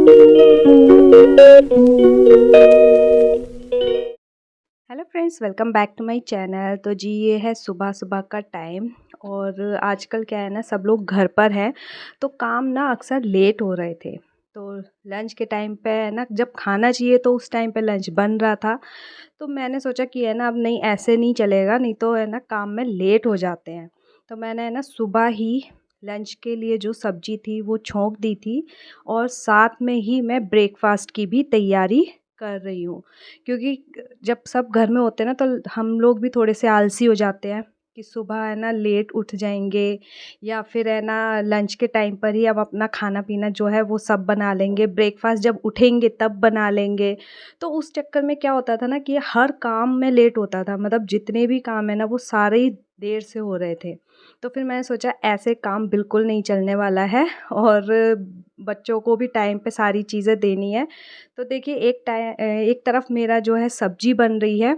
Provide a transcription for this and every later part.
Hello friends, welcome back to my channel. तो जी, ये है सुबह सुबह का टाइम। और आजकल क्या है ना, सब लोग घर पर हैं तो काम ना अक्सर लेट हो रहे थे। तो लंच के टाइम पे है ना, जब खाना चाहिए तो उस टाइम पे लंच बन रहा था। तो मैंने सोचा कि है ना, अब नहीं, ऐसे नहीं चलेगा, नहीं तो है ना काम में लेट हो जाते हैं। तो मैंने है ना सुबह ही लंच के लिए जो सब्जी थी वो छोंक दी थी, और साथ में ही मैं ब्रेकफास्ट की भी तैयारी कर रही हूँ। क्योंकि जब सब घर में होते हैं ना, तो हम लोग भी थोड़े से आलसी हो जाते हैं कि सुबह है ना लेट उठ जाएंगे, या फिर है ना लंच के टाइम पर ही अब अपना खाना पीना जो है वो सब बना लेंगे, ब्रेकफास्ट जब उठेंगे तब बना लेंगे। तो उस चक्कर में क्या होता था ना कि हर काम में लेट होता था, मतलब जितने भी काम है ना वो सारे ही देर से हो रहे थे। तो फिर मैंने सोचा ऐसे काम बिल्कुल नहीं चलने वाला है, और बच्चों को भी टाइम पे सारी चीज़ें देनी है। तो देखिए, एक तरफ मेरा जो है सब्जी बन रही है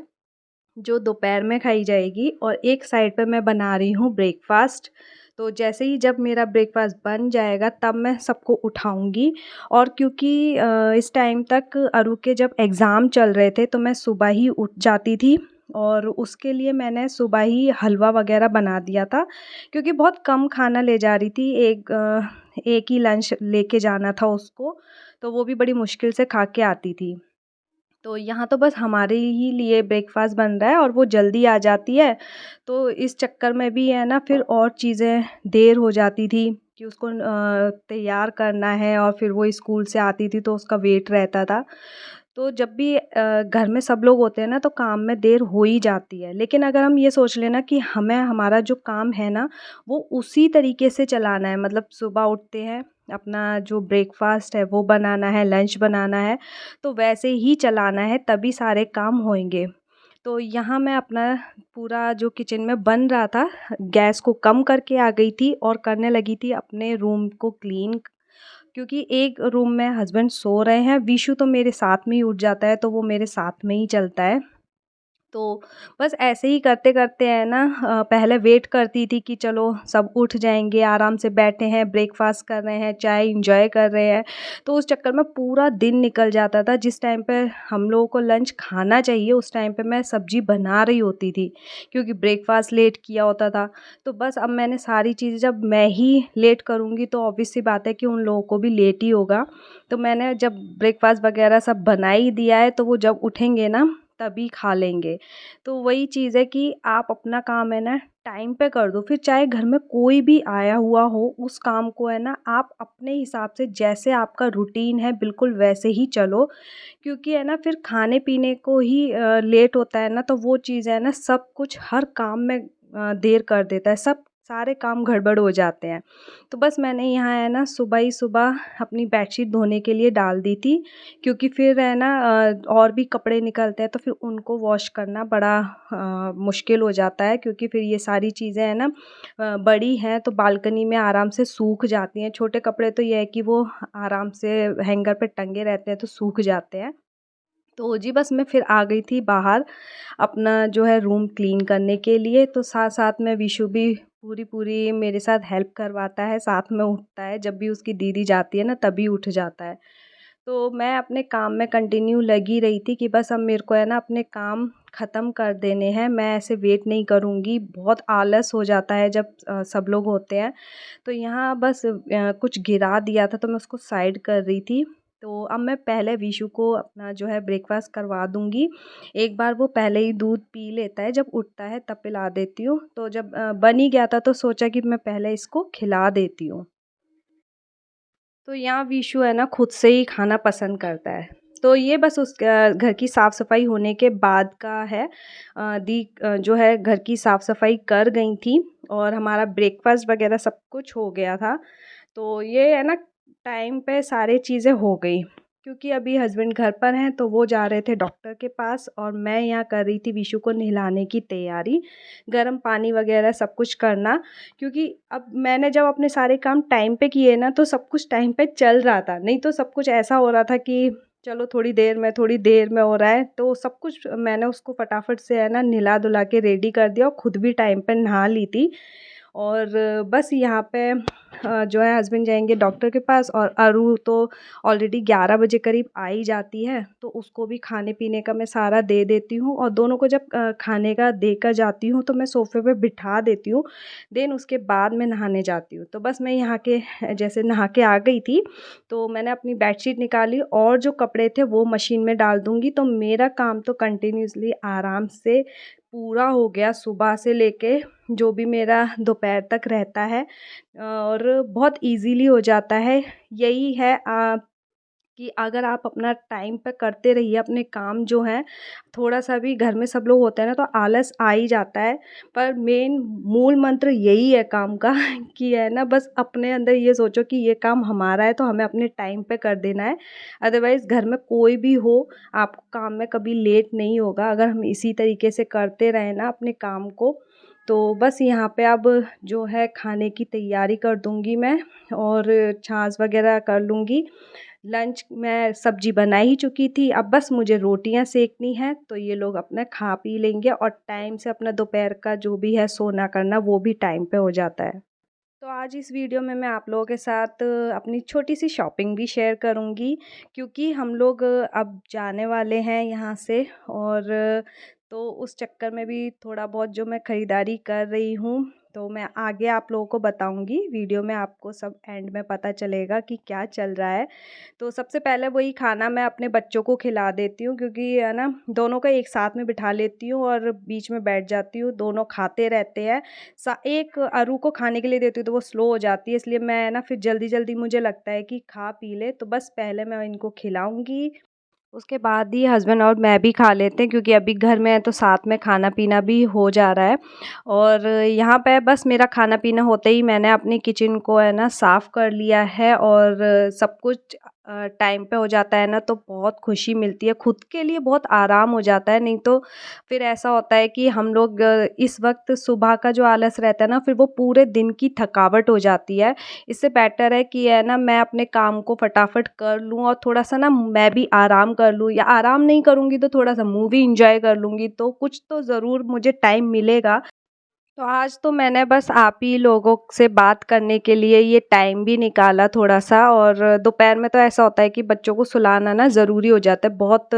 जो दोपहर में खाई जाएगी, और एक साइड पे मैं बना रही हूँ ब्रेकफास्ट। तो जैसे ही जब मेरा ब्रेकफास्ट बन जाएगा तब मैं सबको उठाऊंगी। और क्योंकि इस टाइम तक अरु के जब एग्ज़ाम चल रहे थे तो मैं सुबह ही उठ जाती थी, और उसके लिए मैंने सुबह ही हलवा वगैरह बना दिया था। क्योंकि बहुत कम खाना ले जा रही थी, एक ही लंच लेके जाना था उसको, तो वो भी बड़ी मुश्किल से खा के आती थी। तो यहाँ तो बस हमारे ही लिए ब्रेकफास्ट बन रहा है और वो जल्दी आ जाती है। तो इस चक्कर में भी है ना, फिर और चीज़ें देर हो जाती थी कि उसको तैयार करना है, और फिर वो स्कूल से आती थी तो उसका वेट रहता था। तो जब भी घर में सब लोग होते हैं ना, तो काम में देर हो ही जाती है। लेकिन अगर हम ये सोच लें ना कि हमें हमारा जो काम है ना वो उसी तरीके से चलाना है, मतलब सुबह उठते हैं, अपना जो ब्रेकफास्ट है वो बनाना है, लंच बनाना है, तो वैसे ही चलाना है, तभी सारे काम होंगे। तो यहाँ मैं अपना पूरा जो किचन में बन रहा था, गैस को कम करके आ गई थी और करने लगी थी अपने रूम को क्लीन। क्योंकि एक रूम में हस्बैंड सो रहे हैं, विशु तो मेरे साथ में ही उठ जाता है, तो वो मेरे साथ में ही चलता है। तो बस ऐसे ही करते-करते है ना, पहले वेट करती थी कि चलो सब उठ जाएँगे, आराम से बैठे हैं, ब्रेकफ़ास्ट कर रहे हैं, चाय एन्जॉय कर रहे हैं। तो उस चक्कर में पूरा दिन निकल जाता था। जिस टाइम पे हम लोगों को लंच खाना चाहिए, उस टाइम पे मैं सब्ज़ी बना रही होती थी, क्योंकि ब्रेकफ़ास्ट लेट किया होता था। तो बस अब मैंने सारी चीज़ें, जब मैं ही लेट करूँगी तो ऑब्वियस सी बात है कि उन लोगों को भी लेट ही होगा। तो मैंने जब ब्रेकफ़ास्ट वग़ैरह सब बना ही दिया है, तो वो जब उठेंगे ना तभी खा लेंगे। तो वही चीज़ है कि आप अपना काम है ना टाइम पे कर दो, फिर चाहे घर में कोई भी आया हुआ हो, उस काम को है ना आप अपने हिसाब से, जैसे आपका रूटीन है बिल्कुल वैसे ही चलो। क्योंकि है ना फिर खाने-पीने को ही लेट होता है ना, तो वो चीज़ है ना सब कुछ हर काम में देर कर देता है, सब सारे काम गड़बड़ हो जाते हैं। तो बस मैंने यहाँ है ना सुबह ही सुबह अपनी बेडशीट धोने के लिए डाल दी थी, क्योंकि फिर है ना और भी कपड़े निकलते हैं तो फिर उनको वॉश करना बड़ा मुश्किल हो जाता है, क्योंकि फिर ये सारी चीज़ें हैं ना बड़ी हैं तो बालकनी में आराम से सूख जाती हैं। छोटे कपड़े तो ये है कि वो आराम से हैंगर पे टंगे रहते हैं तो सूख जाते हैं। तो जी बस मैं फिर आ गई थी बाहर अपना जो है रूम क्लीन करने के लिए। तो साथ-साथ में विशु भी पूरी-पूरी मेरे साथ हेल्प करवाता है, साथ में उठता है, जब भी उसकी दीदी जाती है ना तभी उठ जाता है। तो मैं अपने काम में कंटिन्यू लगी रही थी कि बस अब मेरे को है ना अपने काम ख़त्म कर देने हैं, मैं ऐसे वेट नहीं करूँगी, बहुत आलस हो जाता है जब सब लोग होते हैं। तो यहाँ बस कुछ गिरा दिया था तो मैं उसको साइड कर रही थी। तो अब मैं पहले विशु को अपना जो है ब्रेकफ़ास्ट करवा दूँगी। एक बार वो पहले ही दूध पी लेता है, जब उठता है तब पिला देती हूँ। तो जब बन ही गया था तो सोचा कि मैं पहले इसको खिला देती हूँ। तो यहाँ विशु है ना खुद से ही खाना पसंद करता है। तो ये बस घर की साफ़-सफ़ाई होने के बाद का है। जो है घर की साफ़-सफ़ाई कर गई थी, और हमारा ब्रेकफ़ास्ट वग़ैरह सब कुछ हो गया था। तो ये है ना टाइम पे सारी चीज़ें हो गई। क्योंकि अभी हस्बैंड घर पर हैं तो वो जा रहे थे डॉक्टर के पास, और मैं यहाँ कर रही थी विशु को नहलाने की तैयारी, गर्म पानी वग़ैरह सब कुछ करना। क्योंकि अब मैंने जब अपने सारे काम टाइम पे किए ना तो सब कुछ टाइम पे चल रहा था, नहीं तो सब कुछ ऐसा हो रहा था कि चलो थोड़ी देर में हो रहा है। तो सब कुछ मैंने उसको फटाफट से है ना नहला धुला के रेडी कर दिया, और खुद भी टाइम पे नहा ली थी। और बस यहाँ पे जो है हस्बैंड जाएंगे डॉक्टर के पास, और अरू तो ऑलरेडी 11 बजे करीब आ ही जाती है, तो उसको भी खाने पीने का मैं सारा दे देती हूँ। और दोनों को जब खाने का देकर जाती हूँ तो मैं सोफ़े पे बिठा देती हूँ। देन उसके बाद मैं नहाने जाती हूँ। तो बस मैं यहाँ के जैसे नहा के आ गई थी, तो मैंने अपनी बेडशीट निकाली और जो कपड़े थे वो मशीन में डाल दूँगी, तो मेरा काम तो कंटिन्यूअसली आराम से पूरा हो गया सुबह से लेके जो भी मेरा दोपहर तक रहता है, और बहुत ईज़िली हो जाता है। यही है कि अगर आप अपना टाइम पे करते रहिए अपने काम जो हैं, थोड़ा-सा भी घर में सब लोग होते हैं ना तो आलस आ ही जाता है। पर मेन मूल मंत्र यही है काम का कि है ना, बस अपने अंदर ये सोचो कि ये काम हमारा है तो हमें अपने टाइम पे कर देना है। अदरवाइज़ घर में कोई भी हो, आपको काम में कभी लेट नहीं होगा अगर हम इसी तरीके से करते रहें ना अपने काम को। तो बस यहाँ पे अब जो है खाने की तैयारी कर दूँगी मैं, और छाछ वग़ैरह कर लूँगी। लंच मैं सब्ज़ी बना ही चुकी थी, अब बस मुझे रोटियां सेकनी हैं, तो ये लोग अपना खा पी लेंगे और टाइम से अपना दोपहर का जो भी है सोना करना वो भी टाइम पे हो जाता है। तो आज इस वीडियो में मैं आप लोगों के साथ अपनी छोटी सी शॉपिंग भी शेयर करूंगी, क्योंकि हम लोग अब जाने वाले हैं यहाँ से, और तो उस चक्कर में भी थोड़ा बहुत जो मैं ख़रीदारी कर रही हूँ तो मैं आगे आप लोगों को बताऊंगी। वीडियो में आपको सब एंड में पता चलेगा कि क्या चल रहा है। तो सबसे पहले वही खाना मैं अपने बच्चों को खिला देती हूँ, क्योंकि है ना दोनों को एक साथ में बिठा लेती हूँ और बीच में बैठ जाती हूँ, दोनों खाते रहते हैं। एक अरू को खाने के लिए देती हूँ तो वो स्लो हो जाती है, इसलिए मैं ना फिर जल्दी जल्दी मुझे लगता है कि खा पी ले, तो बस पहले मैं इनको खिलाऊंगी, उसके बाद ही हस्बैंड और मैं भी खा लेते हैं, क्योंकि अभी घर में है तो साथ में खाना पीना भी हो जा रहा है। और यहाँ पे बस मेरा खाना पीना होते ही मैंने अपनी किचन को है ना साफ़ कर लिया है, और सब कुछ टाइम पे हो जाता है ना तो बहुत खुशी मिलती है, खुद के लिए बहुत आराम हो जाता है। नहीं तो फिर ऐसा होता है कि हम लोग इस वक्त सुबह का जो आलस रहता है ना, फिर वो पूरे दिन की थकावट हो जाती है। इससे बेटर है कि है ना मैं अपने काम को फटाफट कर लूँ और थोड़ा-सा ना मैं भी आराम कर लूँ, या आराम नहीं करूँगी तो थोड़ा-सा मूवी एन्जॉय कर लूँगी, तो कुछ तो ज़रूर मुझे टाइम मिलेगा। तो आज तो मैंने बस आप ही लोगों से बात करने के लिए ये टाइम भी निकाला थोड़ा-सा, और दोपहर में तो ऐसा होता है कि बच्चों को सुलाना ना ज़रूरी हो जाता है, बहुत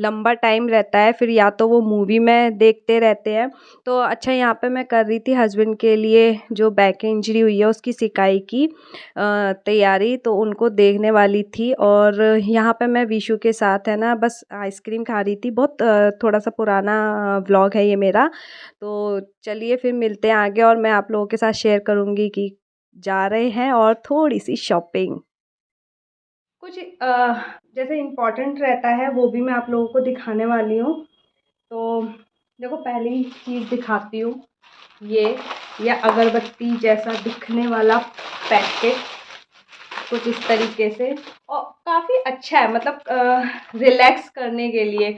लंबा टाइम रहता है, फिर या तो वो मूवी में देखते रहते हैं। तो अच्छा, यहाँ पे मैं कर रही थी हस्बैंड के लिए जो बैक इंजरी हुई है उसकी सिकाई की तैयारी, तो उनको देखने वाली थी। और यहाँ पे मैं विशु के साथ है ना बस आइसक्रीम खा रही थी। बहुत थोड़ा-सा पुराना व्लॉग है ये मेरा। तो चलिए फिर मिलते हैं आगे, और मैं आप लोगों के साथ शेयर करूँगी कि जा रहे हैं और थोड़ी-सी शॉपिंग। कुछ जैसे इम्पोर्टेंट रहता है वो भी मैं आप लोगों को दिखाने वाली हूँ। तो देखो, पहली चीज़ दिखाती हूँ, ये अगरबत्ती जैसा दिखने वाला पैकेट, कुछ इस तरीके से, और काफ़ी अच्छा है, मतलब रिलैक्स करने के लिए।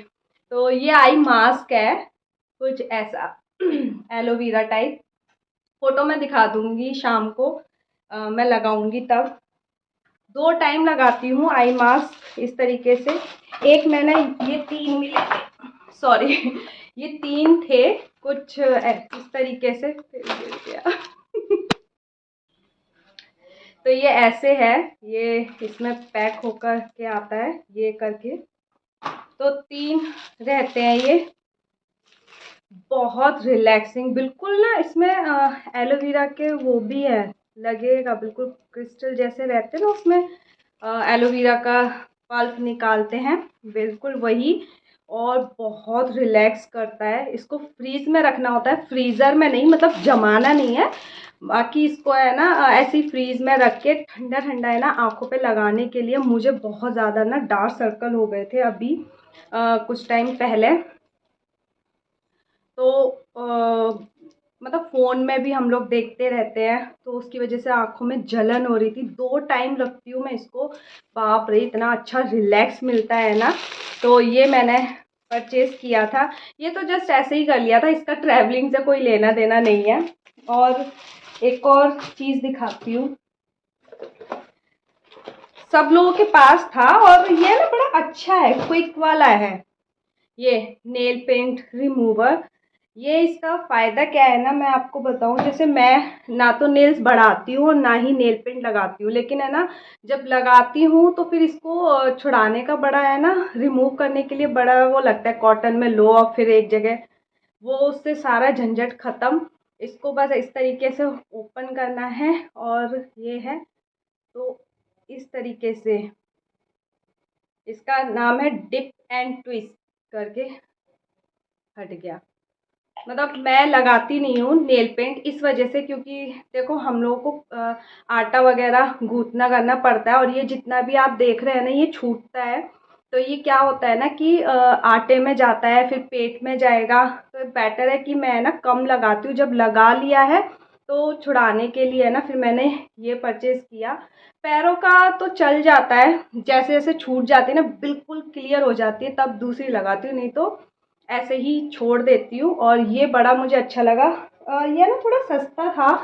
तो ये आई मास्क है, कुछ ऐसा एलोवेरा टाइप। फ़ोटो मैं दिखा दूँगी शाम को, मैं लगाऊँगी तब। 2 टाइम लगाती हूँ आई मास्क इस तरीके से। एक मैंने ये 3 मिले थे, सॉरी ये 3 थे कुछ इस तरीके से, फिर गिर गया तो ये ऐसे है, ये इसमें पैक होकर के आता है ये करके। तो 3 रहते हैं ये, बहुत रिलैक्सिंग, बिल्कुल ना इसमें एलोवेरा के वो भी है, लगेगा बिल्कुल क्रिस्टल जैसे रहते हैं ना उसमें, एलोवेरा का पल्प निकालते हैं, बिल्कुल वही। और बहुत रिलैक्स करता है। इसको फ्रीज में रखना होता है, फ्रीज़र में नहीं, मतलब जमाना नहीं है। बाकी इसको है ना ऐसे ही फ्रीज में रख के ठंडा ठंडा है ना आँखों पे लगाने के लिए। मुझे बहुत ज़्यादा ना डार्क सर्कल हो गए थे अभी कुछ टाइम पहले, तो मतलब फ़ोन में भी हम लोग देखते रहते हैं तो उसकी वजह से आँखों में जलन हो रही थी। 2 टाइम रखती हूँ मैं इसको, बाप रे इतना अच्छा रिलैक्स मिलता है ना। तो ये मैंने परचेज़ किया था। ये तो जस्ट ऐसे ही कर लिया था, इसका ट्रैवलिंग से कोई लेना देना नहीं है। और एक और चीज़ दिखाती हूँ, सब लोगों के पास था, और ये ना बड़ा अच्छा है, क्विक वाला है ये नेल पेंट रिमूवर। ये इसका फ़ायदा क्या है ना, मैं आपको बताऊँ। जैसे मैं ना तो नेल्स बढ़ाती हूँ और ना ही नेल पेंट लगाती हूँ, लेकिन है ना, जब लगाती हूँ तो फिर इसको छुड़ाने का बड़ा है ना, रिमूव करने के लिए बड़ा वो लगता है। कॉटन में लो और फिर एक जगह, वो उससे सारा झंझट ख़त्म। इसको बस इस तरीके से ओपन करना है और ये है, तो इस तरीके से। इसका नाम है डिप एंड ट्विस्ट करके। हट गया। मतलब मैं लगाती नहीं हूँ नेल पेंट इस वजह से, क्योंकि देखो हम लोगों को आटा वगैरह गूँथना करना पड़ता है, और ये जितना भी आप देख रहे हैं ना, ये छूटता है। तो ये क्या होता है ना कि आटे में जाता है, फिर पेट में जाएगा। तो बेटर है कि मैं ना कम लगाती हूँ। जब लगा लिया है तो छुड़ाने के लिए है ना, फिर मैंने ये परचेज़ किया। पैरों का तो चल जाता है, जैसे जैसे छूट जाती है ना, बिल्कुल क्लियर हो जाती है, तब दूसरी लगाती हूँ, नहीं तो ऐसे ही छोड़ देती हूँ। और ये बड़ा मुझे अच्छा लगा। ये ना थोड़ा सस्ता था,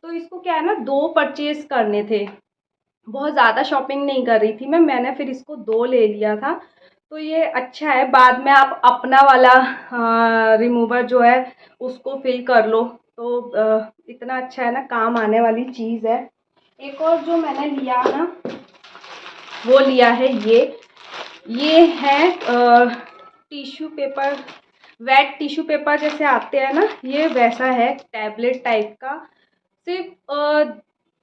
तो इसको क्या है ना, 2 परचेज़ करने थे। बहुत ज़्यादा शॉपिंग नहीं कर रही थी मैंने फिर इसको 2 ले लिया था। तो ये अच्छा है, बाद में आप अपना वाला रिमूवर जो है उसको फिल कर लो। तो इतना अच्छा है ना, काम आने वाली चीज़ है। एक और जो मैंने लिया ना, वो लिया है ये है tissue paper. Wet tissue paper जैसे आते हैं ना, ये वैसा है, टैबलेट टाइप का। सिर्फ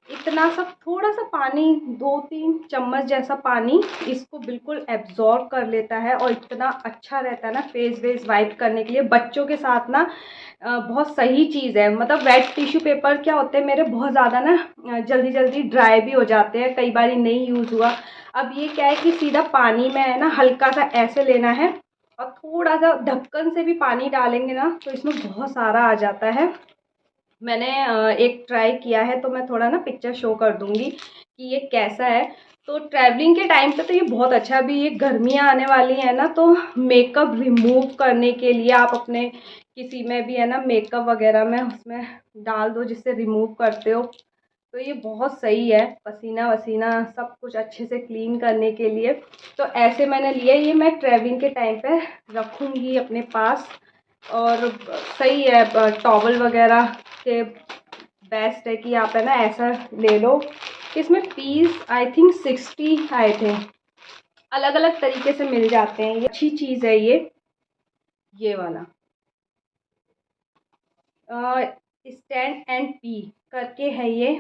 इतना सा थोड़ा सा पानी, 2-3 चम्मच जैसा पानी इसको बिल्कुल एब्जॉर्ब कर लेता है, और इतना अच्छा रहता है ना फेस वेस वाइप करने के लिए। बच्चों के साथ ना बहुत सही चीज़ है। मतलब वेट टिश्यू पेपर क्या होते हैं, मेरे बहुत ज़्यादा ना जल्दी जल्दी ड्राई भी हो जाते हैं, कई बार नहीं यूज़ हुआ। अब ये क्या है कि सीधा पानी में है ना, हल्का सा ऐसे लेना है, और थोड़ा सा ढक्कन से भी पानी डालेंगे ना, तो इसमें बहुत सारा आ जाता है। मैंने एक ट्राई किया है, तो मैं थोड़ा ना पिक्चर शो कर दूँगी कि ये कैसा है। तो ट्रैवलिंग के टाइम पे तो ये बहुत अच्छा है। अभी ये गर्मियाँ आने वाली हैं ना, तो मेकअप रिमूव करने के लिए आप अपने किसी में भी है ना, मेकअप वगैरह में उसमें डाल दो, जिससे रिमूव करते हो। तो ये बहुत सही है, पसीना वसीना सब कुछ अच्छे से क्लीन करने के लिए। तो ऐसे मैंने लिए, ये मैं ट्रैवलिंग के टाइम पे रखूँगी अपने पास। और सही है, टॉवल वगैरह के बेस्ट है कि आप है ना ऐसा ले लो। इसमें पीस आई थिंक 60 आए थे। अलग अलग तरीके से मिल जाते हैं, ये अच्छी चीज़ है ये वाला। स्टैंड एंड पी करके है ये,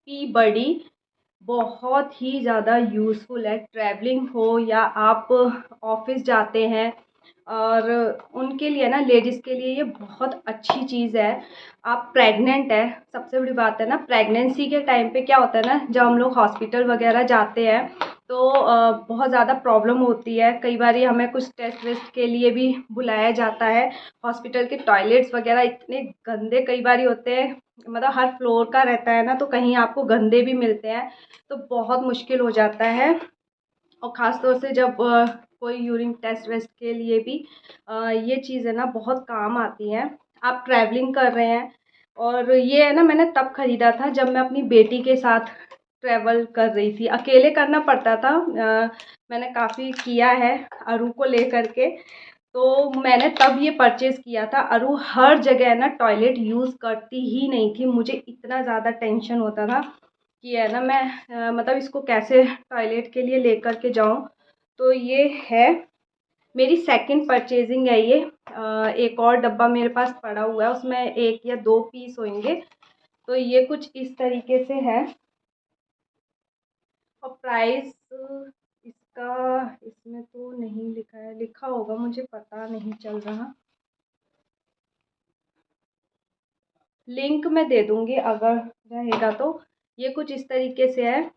पी बड़ी। बहुत ही ज़्यादा यूज़फुल है, ट्रैवलिंग हो या आप ऑफिस जाते हैं, और उनके लिए ना, लेडीज़ के लिए ये बहुत अच्छी चीज़ है। आप प्रेग्नेंट है, सबसे बड़ी बात है ना, प्रेगनेंसी के टाइम पे क्या होता है ना, जब हम लोग हॉस्पिटल वगैरह जाते हैं तो बहुत ज़्यादा प्रॉब्लम होती है। कई बार हमें कुछ टेस्ट वेस्ट के लिए भी बुलाया जाता है। हॉस्पिटल के टॉयलेट्स वगैरह इतने गंदे कई बार होते हैं, मतलब हर फ्लोर का रहता है ना, तो कहीं आपको गंदे भी मिलते हैं, तो बहुत मुश्किल हो जाता है। और ख़ास तौर से जब कोई यूरिन टेस्ट वेस्ट के लिए भी ये चीज़ है ना बहुत काम आती हैं। आप ट्रैवलिंग कर रहे हैं, और ये है ना, मैंने तब ख़रीदा था जब मैं अपनी बेटी के साथ ट्रैवल कर रही थी। अकेले करना पड़ता था, मैंने काफ़ी किया है अरू को लेकर के। तो मैंने तब ये परचेज़ किया था। अरू हर जगह ना टॉयलेट यूज़ करती ही नहीं थी, मुझे इतना ज़्यादा टेंशन होता था कि है ना, मैं मतलब इसको कैसे टॉयलेट के लिए लेकर के जाऊँ। तो ये है मेरी सेकंड परचेजिंग है ये। एक और डब्बा मेरे पास पड़ा हुआ है, उसमें 1 या 2 पीस होंगे। तो ये कुछ इस तरीके से है। और प्राइस इसका इसमें तो नहीं लिखा है, लिखा होगा मुझे पता नहीं चल रहा। लिंक मैं दे दूँगी अगर रहेगा तो। ये कुछ इस तरीके से है,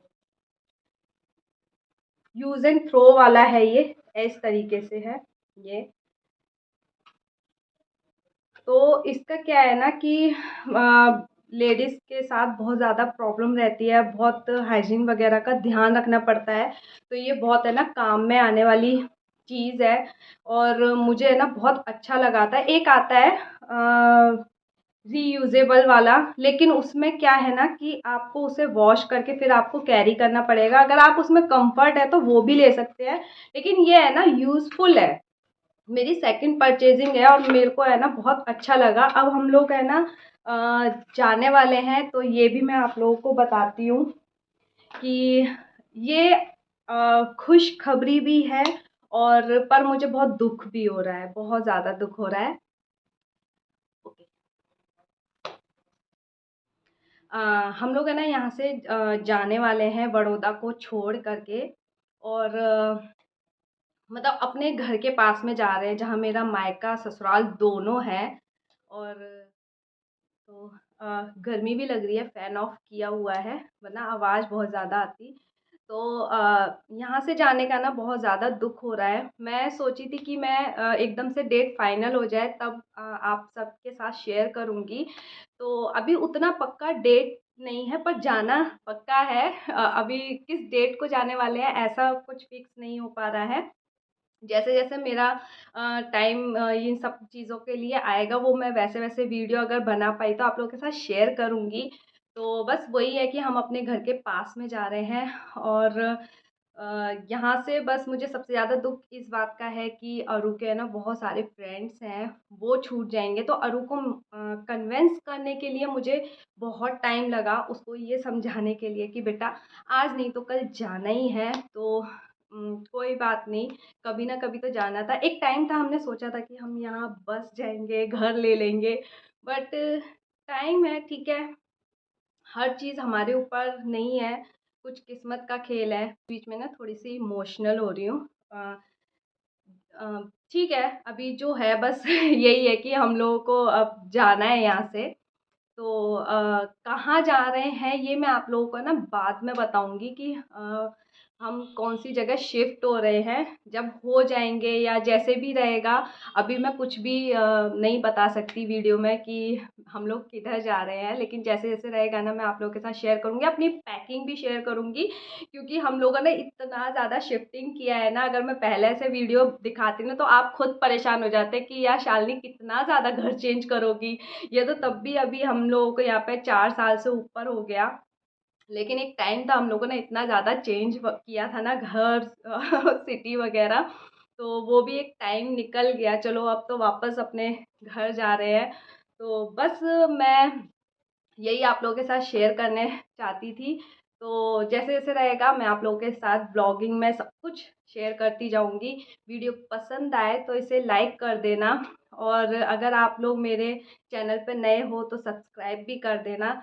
यूज़ एंड थ्रो वाला है ये, इस तरीके से है ये। तो इसका क्या है ना कि लेडीज़ के साथ बहुत ज़्यादा प्रॉब्लम रहती है, बहुत हाइजीन वगैरह का ध्यान रखना पड़ता है। तो ये बहुत है ना काम में आने वाली चीज़ है, और मुझे है ना बहुत अच्छा लगा था। एक आता है रीयूजेबल वाला, लेकिन उसमें क्या है ना कि आपको उसे वॉश करके फिर आपको कैरी करना पड़ेगा। अगर आप उसमें कंफर्ट है तो वो भी ले सकते हैं, लेकिन ये है ना यूज़फुल है। मेरी सेकंड परचेजिंग है और मेरे को है ना बहुत अच्छा लगा। अब हम लोग है ना जाने वाले हैं, तो ये भी मैं आप लोगों को बताती हूँ कि ये खुशखबरी भी है, और पर मुझे बहुत दुख भी हो रहा है, बहुत ज़्यादा दुख हो रहा है। ओके। अ, हम लोग है ना यहाँ से जाने वाले हैं बड़ौदा को छोड़ करके, और मतलब अपने घर के पास में जा रहे हैं जहाँ मेरा मायका ससुराल दोनों है। और तो गर्मी भी लग रही है, फ़ैन ऑफ किया हुआ है वरना आवाज़ बहुत ज़्यादा आती। तो यहाँ से जाने का ना बहुत ज़्यादा दुख हो रहा है। मैं सोची थी कि मैं एकदम से डेट फाइनल हो जाए तब आप सबके साथ शेयर करूँगी। तो अभी उतना पक्का डेट नहीं है, पर जाना पक्का है। अभी किस डेट को जाने वाले हैं ऐसा कुछ फिक्स नहीं हो पा रहा है। जैसे-जैसे मेरा टाइम इन सब चीज़ों के लिए आएगा, वो मैं वैसे-वैसे वीडियो अगर बना पाई तो आप लोगों के साथ शेयर करूँगी। तो बस वही है कि हम अपने घर के पास में जा रहे हैं, और यहाँ से बस मुझे सबसे ज़्यादा दुःख इस बात का है कि अरू के है ना बहुत सारे फ्रेंड्स हैं, वो छूट जाएँगे। तो अरू को कन्विंस करने के लिए मुझे बहुत टाइम लगा, उसको ये समझाने के लिए कि बेटा आज नहीं तो कल जाना ही है, तो कोई बात नहीं, कभी ना कभी तो जाना था। एक टाइम था हमने सोचा था कि हम यहाँ बस जाएँगे, घर ले लेंगे, बट टाइम है, ठीक है, हर चीज़ हमारे ऊपर नहीं है, कुछ किस्मत का खेल है। बीच में ना थोड़ी-सी इमोशनल हो रही हूँ। अ अ, ठीक है, अभी जो है बस यही है कि हम लोगों को अब जाना है यहाँ से। तो कहाँ जा रहे हैं ये मैं आप लोगों को ना बाद में बताऊँगी कि हम कौन-सी जगह शिफ्ट हो रहे हैं। जब हो जाएँगे या जैसे भी रहेगा, अभी मैं कुछ भी नहीं बता सकती वीडियो में कि हम लोग किधर जा रहे हैं। लेकिन जैसे-जैसे रहेगा ना मैं आप लोगों के साथ शेयर करूँगी, अपनी पैकिंग भी शेयर करूँगी, क्योंकि हम लोगों ने इतना ज़्यादा शिफ्टिंग किया है ना, अगर मैं पहले से वीडियो दिखाती ना तो आप खुद परेशान हो जाते कि यार शालिनी कितना ज़्यादा घर चेंज करोगी। ये तो तब भी अभी हम लोगों को यहाँ पे 4 साल से ऊपर हो गया। लेकिन एक टाइम था हम लोगों ने इतना ज़्यादा चेंज किया था ना घर सिटी वगैरह, तो वो भी एक टाइम निकल गया। चलो अब तो वापस अपने घर जा रहे हैं। तो बस मैं यही आप लोगों के साथ शेयर करने चाहती थी। तो जैसे-जैसे रहेगा मैं आप लोगों के साथ ब्लॉगिंग में सब कुछ शेयर करती जाऊँगी। वीडियो पसंद आए तो इसे लाइक कर देना, और अगर आप लोग मेरे चैनल पे नए हो तो सब्सक्राइब भी कर देना।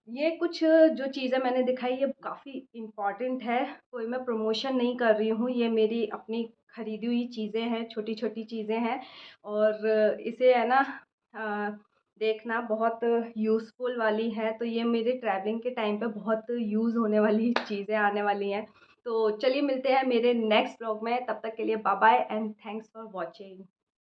ये कुछ जो चीज़ें मैंने दिखाई ये काफ़ी इम्पोर्टेंट है, कोई मैं प्रमोशन नहीं कर रही हूँ, ये मेरी अपनी खरीदी हुई चीज़ें हैं, छोटी-छोटी चीज़ें हैं, और इसे है ना अ, देखना बहुत यूज़फुल वाली है, तो ये मेरे ट्रैवलिंग के टाइम पे बहुत यूज़ होने वाली चीज़ें आने वाली हैं। तो चलिए मिलते हैं मेरे नेक्स्ट व्लॉग में, तब तक के लिए bye bye and thanks for watching.